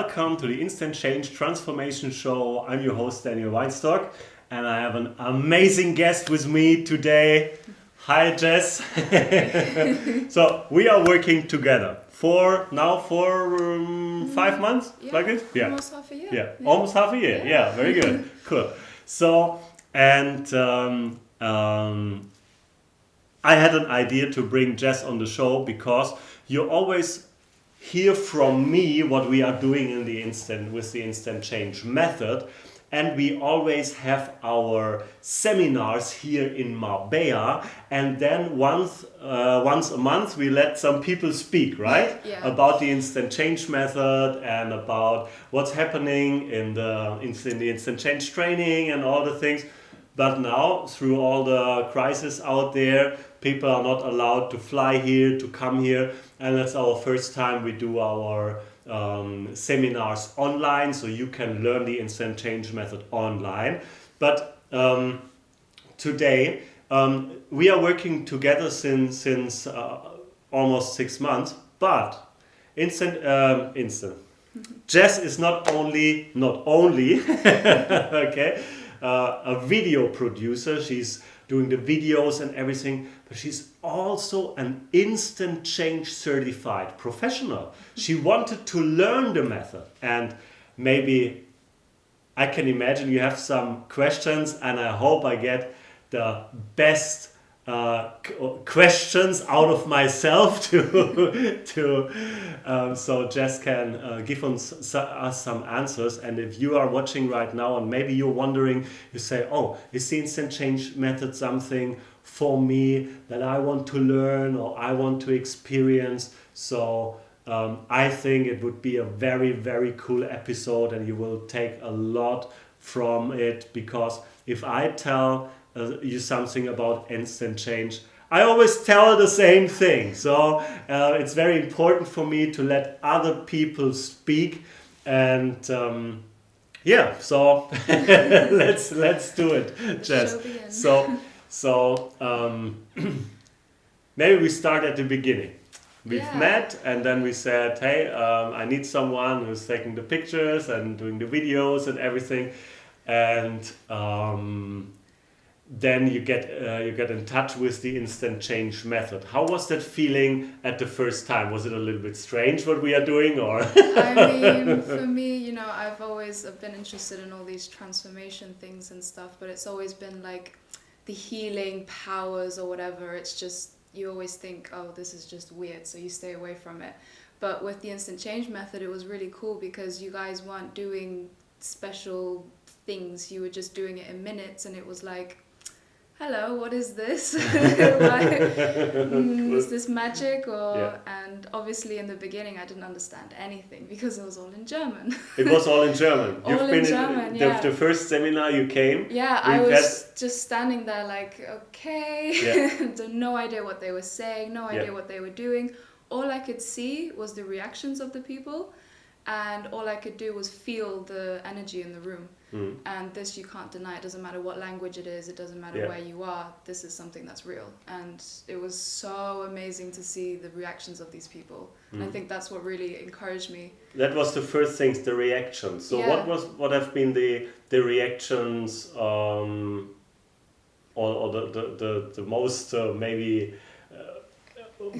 welcome to the Instant Change Transformation Show. I'm your host, Daniel Weinstock, and I have an amazing guest with me today. Hi, Jess. So we are working together for 5 months, like this? Yeah, almost half a year. Yeah, almost half a year. Yeah, very good. Cool. So, and I had an idea to bring Jess on the show because you always hear from me what we are doing with the instant change method, and we always have our seminars here in Marbella, and then once a month we let some people speak, right? Yeah. About the instant change method and about what's happening in the instant change training and all the things. But now, through all the crisis out there, people are not allowed to fly here, to come here, and that's our first time we do our seminars online, so you can learn the instant change method online. But today, we are working together since almost 6 months, but instant. Jess is not only okay, a video producer. She's doing the videos and everything, but she's also an instant change certified professional. She wanted to learn the method, and maybe I can imagine you have some questions, and I hope I get the best questions out of myself so Jess can give us some answers. And if you are watching right now and maybe you're wondering, you say, oh, is the instant change method something for me that I want to learn or I want to experience? So I think it would be a very, very cool episode, and you will take a lot from it, because if I tell you something about instant change, I always tell the same thing. So it's very important for me to let other people speak, and so let's do it, Jess. So maybe we start at the beginning. We've met, and then we said, hey, I need someone who's taking the pictures and doing the videos and everything, and then you get in touch with the instant change method. How was that feeling at the first time? Was it a little bit strange what we are doing, or? I mean, for me, I've been interested in all these transformation things and stuff, but it's always been like the healing powers or whatever. It's just, you always think, oh, this is just weird, so you stay away from it. But with the instant change method, it was really cool because you guys weren't doing special things. You were just doing it in minutes, and it was like, hello, what is this? Is this magic? And obviously in the beginning I didn't understand anything because it was all in German. It was all in German. All in German, yeah. The first seminar you came. Yeah, I was just standing there like, okay, no idea what they were saying, no idea what they were doing. All I could see was the reactions of the people, and all I could do was feel the energy in the room. And this you can't deny. It doesn't matter what language it is, it doesn't matter where you are, this is something that's real. And it was so amazing to see the reactions of these people. And I think that's what really encouraged me. That was the first things, the reactions. So what have been the reactions, or the most maybe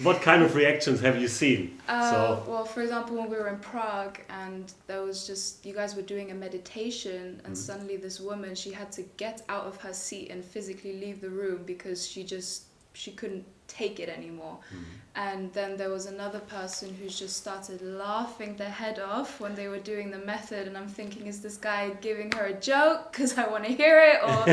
what kind of reactions have you seen? Well, for example, when we were in Prague, and there was just, you guys were doing a meditation, and suddenly this woman, she had to get out of her seat and physically leave the room because she couldn't take it anymore. And then there was another person who just started laughing their head off when they were doing the method, and I'm thinking, is this guy giving her a joke because I want to hear it, or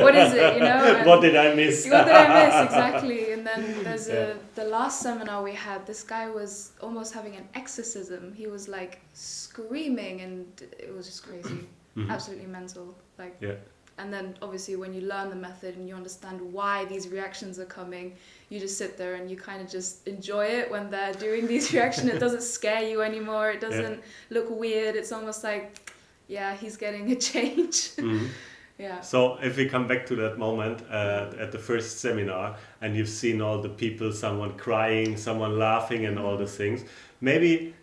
what is it, And what did I miss? What did I miss, exactly. And then there's the last seminar we had, this guy was almost having an exorcism. He was like screaming, and it was just crazy. Absolutely mental. And then obviously when you learn the method and you understand why these reactions are coming, you just sit there and you kind of just enjoy it when they're doing these reactions. It doesn't scare you anymore. It doesn't look weird. It's almost like, he's getting a change. Yeah. So if we come back to that moment at the first seminar, and you've seen all the people, someone crying, someone laughing and all the things, maybe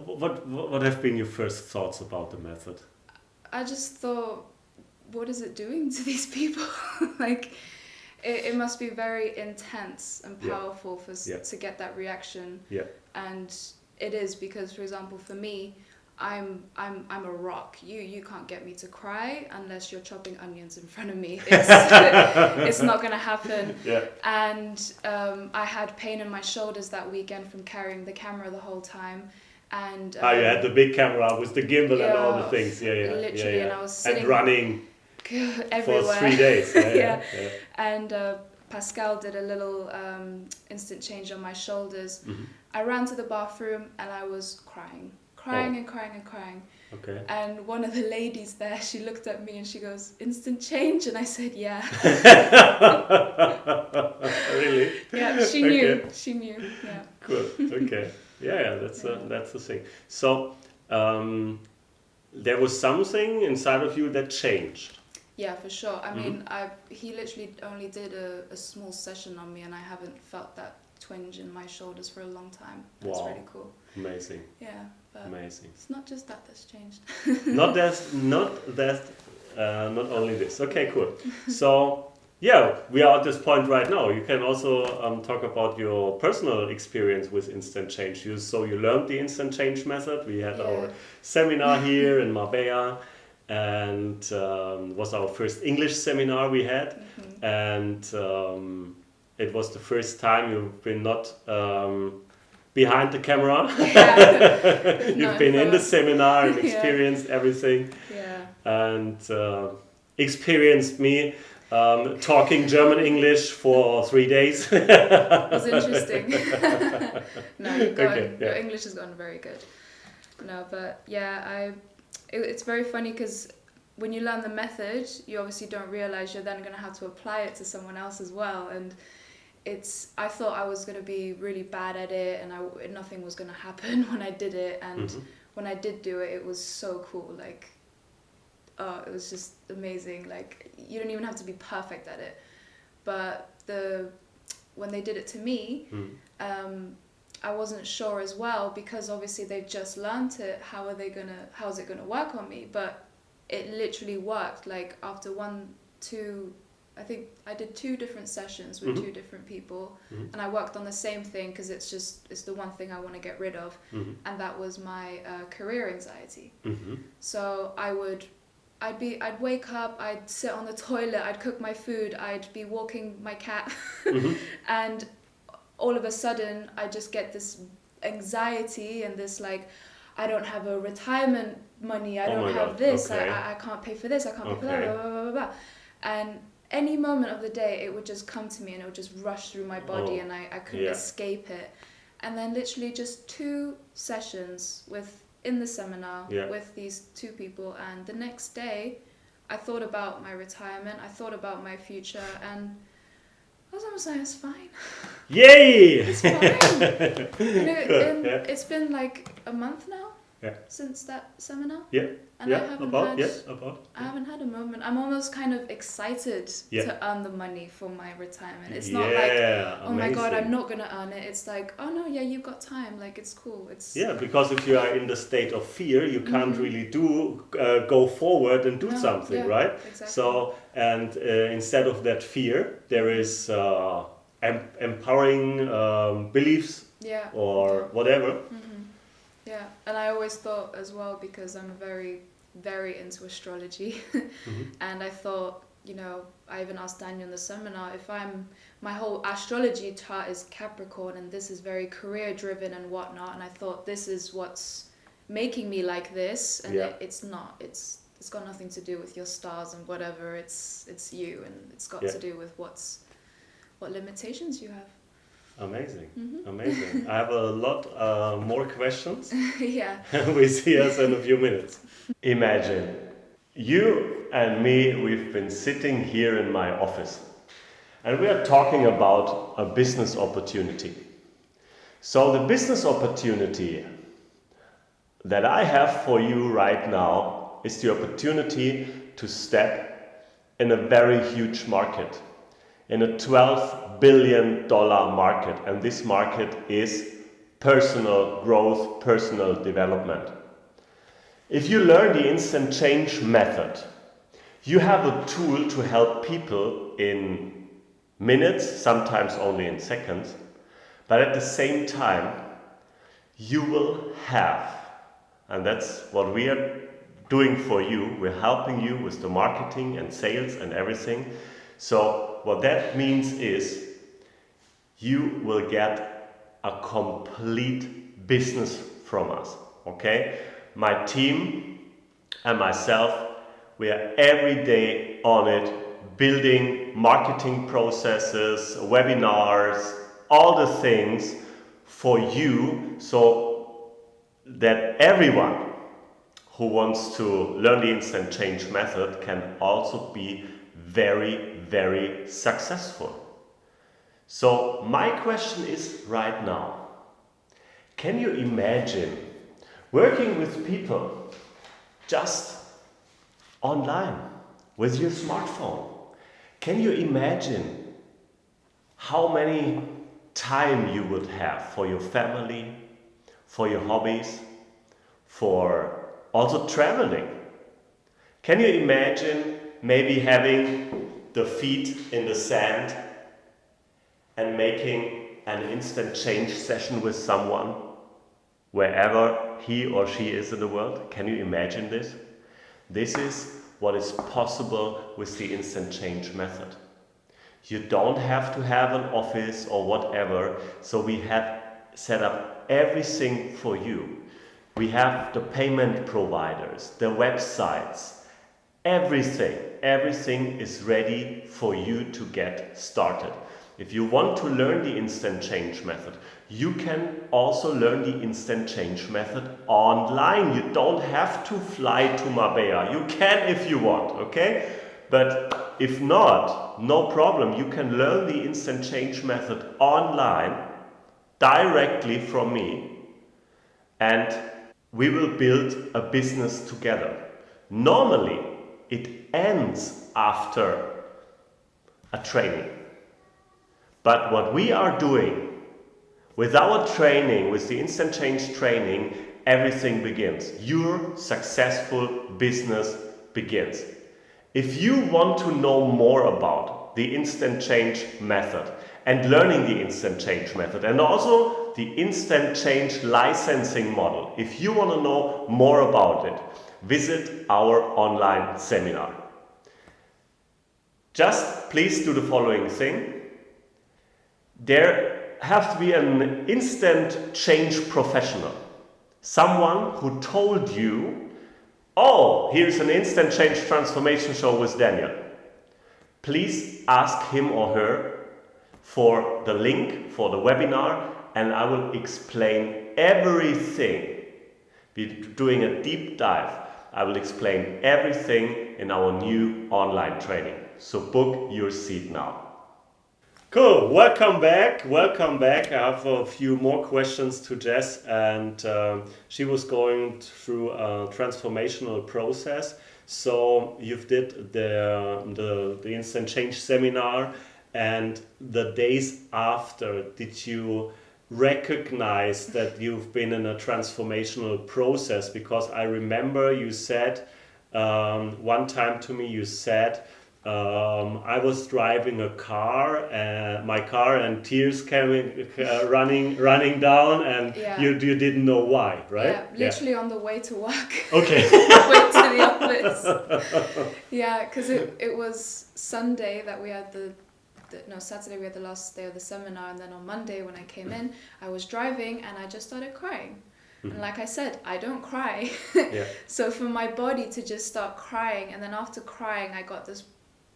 What have been your first thoughts about the method? I just thought, what is it doing to these people? Like, it must be very intense and powerful to get that reaction. Yeah. And it is, because, for example, for me, I'm a rock. You can't get me to cry unless you're chopping onions in front of me. It's not gonna happen. Yeah. And I had pain in my shoulders that weekend from carrying the camera the whole time. And You had the big camera with the gimbal and all the things. Literally, and I was sitting and running everywhere for 3 days. Yeah. And Pascal did a little instant change on my shoulders. Mm-hmm. I ran to the bathroom and I was crying and crying and crying. Okay. And one of the ladies there, she looked at me and she goes, "Instant change?" And I said, "Yeah." Really? Yeah, she knew. Okay. She knew. Yeah. Cool. Okay. Yeah, that's the thing. So there was something inside of you that changed. Yeah, for sure. I mean, he literally only did a small session on me, and I haven't felt that twinge in my shoulders for a long time. That's really cool. Amazing. Yeah, but amazing. It's not just that's changed. not only this. Okay, cool. So yeah, we are at this point right now. You can also talk about your personal experience with instant change. You learned the instant change method. We had our seminar here in Marbella, and was our first English seminar we had, and it was the first time you've been not behind the camera. You've been in the seminar and experienced everything, and experienced me talking German English for 3 days. It was interesting. No, your English has gotten very good. No, but yeah, it's very funny because when you learn the method, you obviously don't realize you're then going to have to apply it to someone else as well. And I thought I was going to be really bad at it, and nothing was going to happen when I did it. And when I did do it, it was so cool. Like, it was just amazing. Like, you don't even have to be perfect at it. But when they did it to me, I wasn't sure as well, because obviously they've just learned it. How is it gonna work on me? But it literally worked. Like, after I think I did 2 different sessions with 2 different people, and I worked on the same thing because it's the one thing I want to get rid of, and that was my career anxiety. So I'd wake up, I'd sit on the toilet, I'd cook my food, I'd be walking my cat, and all of a sudden I just get this anxiety and this, like, I don't have a retirement money, I don't have this, I can't pay for this, I can't pay for that, blah, blah, blah, blah. And any moment of the day it would just come to me and it would just rush through my body, and I couldn't escape it. And then literally just 2 sessions in the seminar with these 2 people, and the next day I thought about my retirement, I thought about my future, and I was almost like, it's fine. Yay! It's fine. It's been like a month now since that seminar. And I haven't had a moment. I'm almost kind of excited to earn the money for my retirement. It's not like, oh my god, I'm not gonna earn it. It's like, oh no, you've got time. Like, it's cool. Because if you are in the state of fear, you can't really go forward and do something, right? Exactly. So, and instead of that fear, there is empowering beliefs or whatever. Yeah, and I always thought as well, because I'm very, very into astrology, and I thought, I even asked Daniel in the seminar, my whole astrology chart is Capricorn, and this is very career driven and whatnot, and I thought this is what's making me like this, and it's not. It's got nothing to do with your stars and whatever. It's you, and it's got to do with what limitations you have. Amazing, amazing. I have a lot more questions. We see us in a few minutes. Imagine, you and me, we've been sitting here in my office, and we are talking about a business opportunity. So the business opportunity that I have for you right now is the opportunity to step in a very huge market, in a $12 billion market, and this market is personal growth, personal development. If you learn the instant change method, you have a tool to help people in minutes, sometimes only in seconds, but at the same time, you will have, and that's what we are doing for you, we're helping you with the marketing and sales and everything. So what that means is you will get a complete business from us, okay? My team and myself, we are every day on it, building marketing processes, webinars, all the things for you, so that everyone who wants to learn the instant change method can also be very, very successful. So my question is right now, can you imagine working with people just online with your smartphone? Can you imagine how many time you would have for your family, for your hobbies, for also traveling? Can you imagine maybe having the feet in the sand and making an instant change session with someone wherever he or she is in the world? Can you imagine this? This is what is possible with the instant change method. You don't have to have an office or whatever, so we have set up everything for you. We have the payment providers, the websites, everything is ready for you to get started. If you want to learn the instant change method, you can also learn the instant change method online. You don't have to fly to Marbella. You can if you want, okay? But if not, no problem. You can learn the instant change method online directly from me, and we will build a business together. Normally, it ends after a training. But what we are doing with our training, with the instant change training, everything begins. Your successful business begins. If you want to know more about the instant change method and learning the instant change method and also the instant change licensing model, if you want to know more about it, visit our online seminar. Just please do the following thing. There has to be an instant change professional. Someone who told you, oh, here's an instant change transformation show with Daniel. Please ask him or her for the link for the webinar, and I will explain everything. We're doing a deep dive. I will explain everything in our new online training. So book your seat now. Cool, welcome back. I have a few more questions to Jess, and she was going through a transformational process. So you've did the instant change seminar, and the days after, did you recognize that you've been in a transformational process? Because I remember you said one time to me, you said, I was driving a car, my car, and tears came running down, and you didn't know why, right? Yeah, literally on the way to work. Okay. Went to the office. Yeah, because it was Sunday that we had Saturday we had the last day of the seminar, and then on Monday when I came in, I was driving and I just started crying. And like I said, I don't cry. So for my body to just start crying, and then after crying, I got this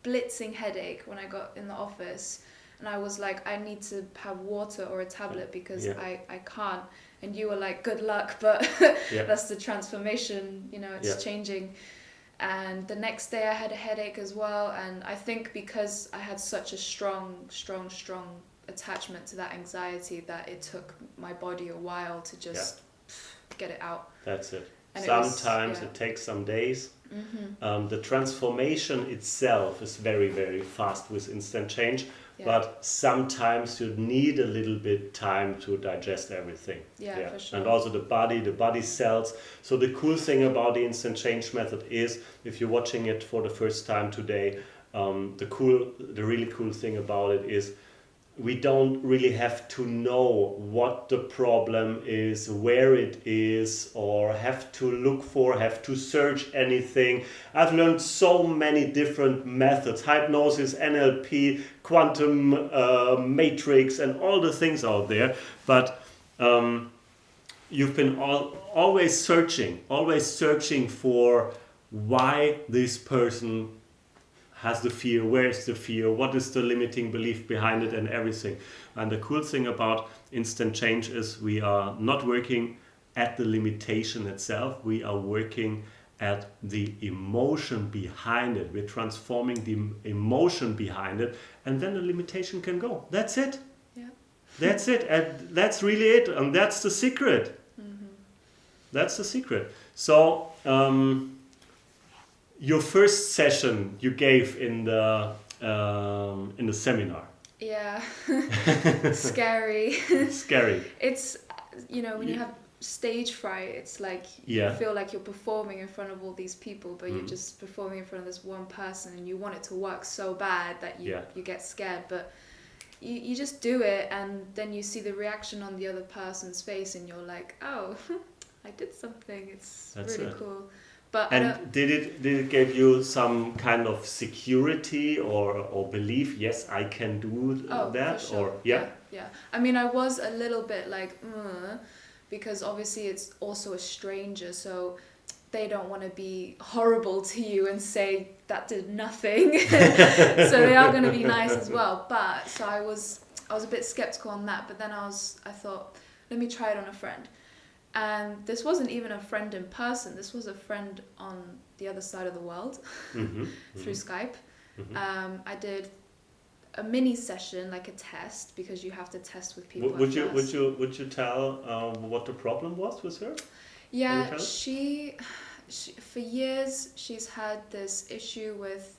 blitzing headache when I got in the office, and I was like, I need to have water or a tablet because I can't. And you were like, good luck, but that's the transformation, it's changing. And the next day I had a headache as well, and I think because I had such a strong attachment to that anxiety that it took my body a while to just get it out. That's it. And Sometimes it takes some days, The transformation itself is very, very fast with instant change, but sometimes you need a little bit time to digest everything. For sure. And also the body cells. So the cool thing about the instant change method is, if you're watching it for the first time today, the really cool thing about it is we don't really have to know what the problem is, where it is, or have to search anything. I've learned so many different methods, hypnosis, NLP, quantum matrix, and all the things out there. But you've been always searching for why this person has the fear, where is the fear, what is the limiting belief behind it, and everything. And the cool thing about instant change is we are not working at the limitation itself, we are working at the emotion behind it. We're transforming the emotion behind it, and then the limitation can go. That's it. Yeah. That's it. And that's really it. And that's the secret. That's the secret. So, your first session you gave in the seminar. Yeah. Scary. Scary. It's, when you have stage fright, it's like you feel like you're performing in front of all these people, but you're just performing in front of this one person, and you want it to work so bad that you get scared. But you just do it, and then you see the reaction on the other person's face, and you're like, oh, I did something. That's really cool. But did it give you some kind of security or belief? Yes, I can do that. For sure. Or yeah. I mean, I was a little bit like, because obviously it's also a stranger, so they don't want to be horrible to you and say that did nothing. So they are going to be nice as well. But so I was a bit skeptical on that. But then I thought, let me try it on a friend. And this wasn't even a friend in person. This was a friend on the other side of the world through Skype. I did a mini session, like a test, because you have to test with people. Would you tell what the problem was with her? Yeah, she for years she's had this issue with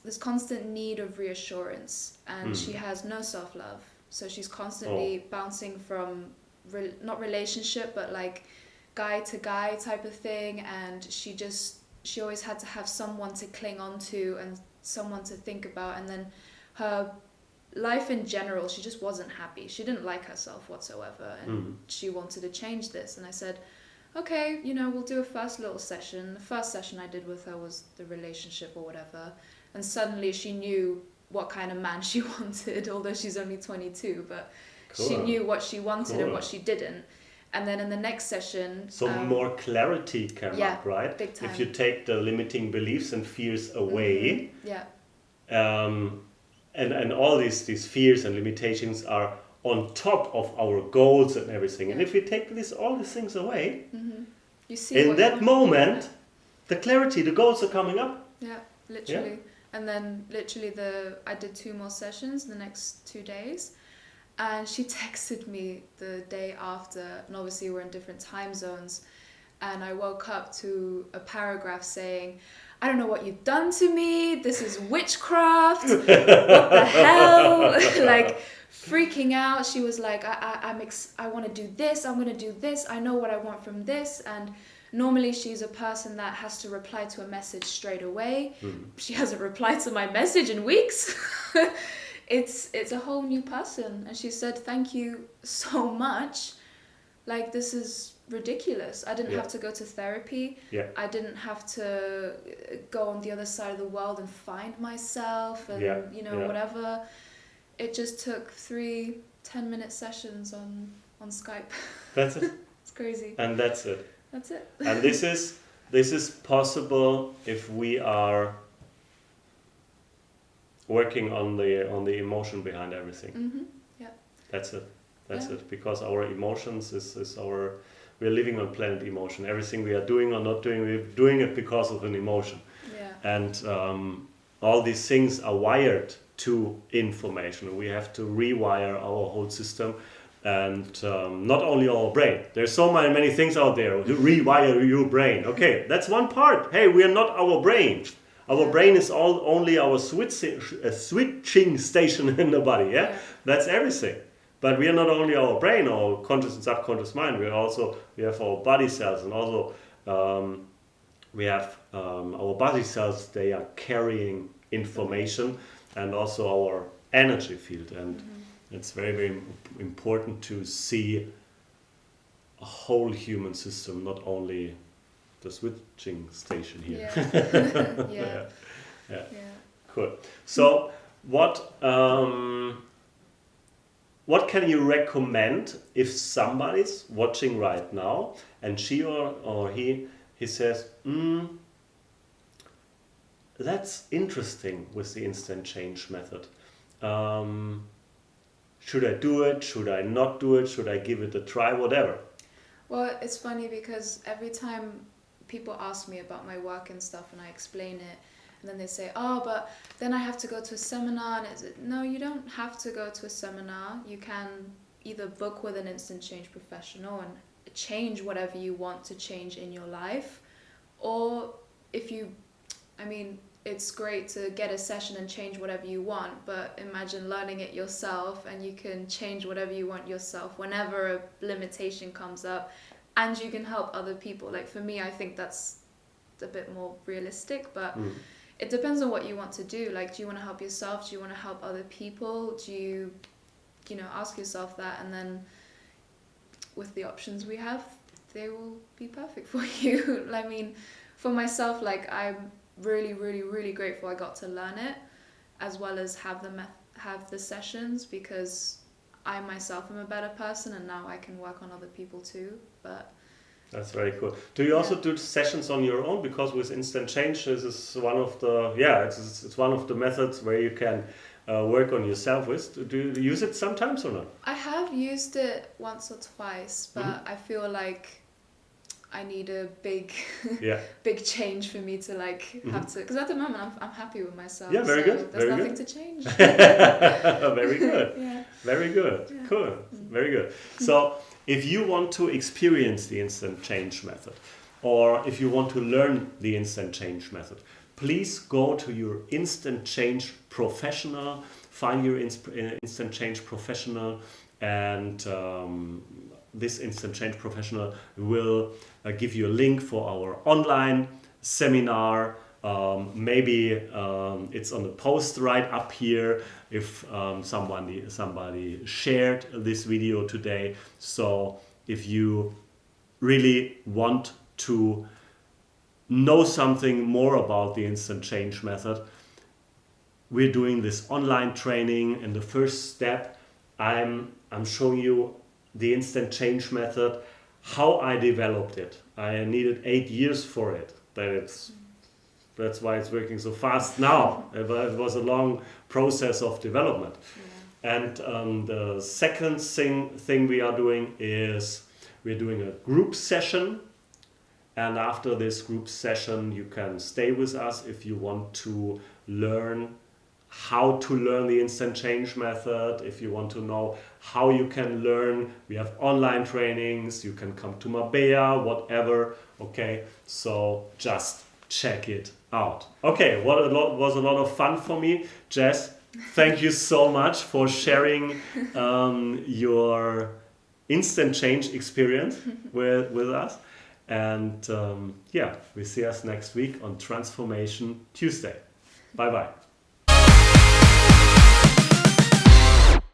this constant need of reassurance, and she has no self-love. So she's constantly bouncing from not relationship, but like guy to guy type of thing, and she always had to have someone to cling on to and someone to think about, and then her life in general, she just wasn't happy. She didn't like herself whatsoever, and she wanted to change this. And I said, okay, we'll do a first little session. The first session I did with her was the relationship or whatever, and suddenly she knew what kind of man she wanted, although she's only 22, but she knew what she wanted and what she didn't. And then in the next session... So more clarity came up, right? Big time. If you take the limiting beliefs and fears away, and all these fears and limitations are on top of our goals and everything. And if we take all these things away, you see in that moment, the clarity, the goals are coming up. Yeah, literally. Yeah. And then literally I did 2 more sessions the next 2 days. And she texted me the day after, and obviously we're in different time zones, and I woke up to a paragraph saying, I don't know what you've done to me, this is witchcraft, what the hell, like freaking out. She was like, I want to do this, I'm going to do this, I know what I want from this. And normally she's a person that has to reply to a message straight away. She hasn't replied to my message in weeks. It's a whole new person. And she said, thank you so much. Like, this is ridiculous. I didn't have to go to therapy. I didn't have to go on the other side of the world and find myself and, whatever. It just took 3 10-minute sessions on Skype. That's it. It's crazy. And that's it. That's it. And this is possible if we are working on the emotion behind everything. That's it. That's it. Because our emotions we're living on planet emotion. Everything we are doing or not doing, we're doing it because of an emotion. And all these things are wired to information. We have to rewire our whole system And not only our brain. There's so many things out there to rewire your brain. Okay, that's one part. Hey, we are not our brain. Our brain is only our switching station in the body. Yeah, that's everything. But we are not only our brain, our conscious and subconscious mind. We have our body cells, and also we have our body cells. They are carrying information, and also our energy field. And it's very, very important to see a whole human system, not only the switching station here. Yeah. Cool. So, what can you recommend if somebody's watching right now and she or he says, that's interesting with the instant change method. Should I do it? Should I not do it? Should I give it a try? Whatever. Well, it's funny because every time people ask me about my work and stuff and I explain it, and then they say, oh, but then I have to go to a seminar. And no, you don't have to go to a seminar. You can either book with an instant change professional and change whatever you want to change in your life. Or it's great to get a session and change whatever you want, but imagine learning it yourself and you can change whatever you want yourself whenever a limitation comes up, and you can help other people. Like for me, I think that's a bit more realistic, but it depends on what you want to do. Like, do you want to help yourself? Do you want to help other people? Do you ask yourself that, and then with the options we have, they will be perfect for you. I mean, for myself, like I'm really, really, really grateful I got to learn it, as well as have the sessions, because I myself am a better person, and now I can work on other people too. But that's very cool. Do you also do sessions on your own? Because with instant change, this is one of the it's one of the methods where you can work on yourself with. Do you use it sometimes or not? I have used it once or twice, but I feel like I need a big change for me to have to, because at the moment I'm happy with myself. Yeah, very good. There's nothing to change. Very good. Very good. Yeah. Cool. Very good. So if you want to experience the instant change method, or if you want to learn the instant change method, please go to your instant change professional, find your instant change professional, and this instant change professional will give you a link for our online seminar. Maybe it's on the post right up here if somebody shared this video today. So if you really want to know something more about the instant change method, we're doing this online training. In the first step, I'm showing you the instant change method, how I developed it. I needed 8 years for it. That's why it's working so fast now. It was a long process of development. And the second thing we are doing is we're doing a group session. And after this group session, you can stay with us if you want to learn how to learn the instant change method. If you want to know how you can learn, we have online trainings, you can come to Mabea, whatever. Okay, so just check it out. Okay, was a lot of fun for me. Jess, thank you so much for sharing your instant change experience with us. And we see us next week on Transformation Tuesday. Bye-bye.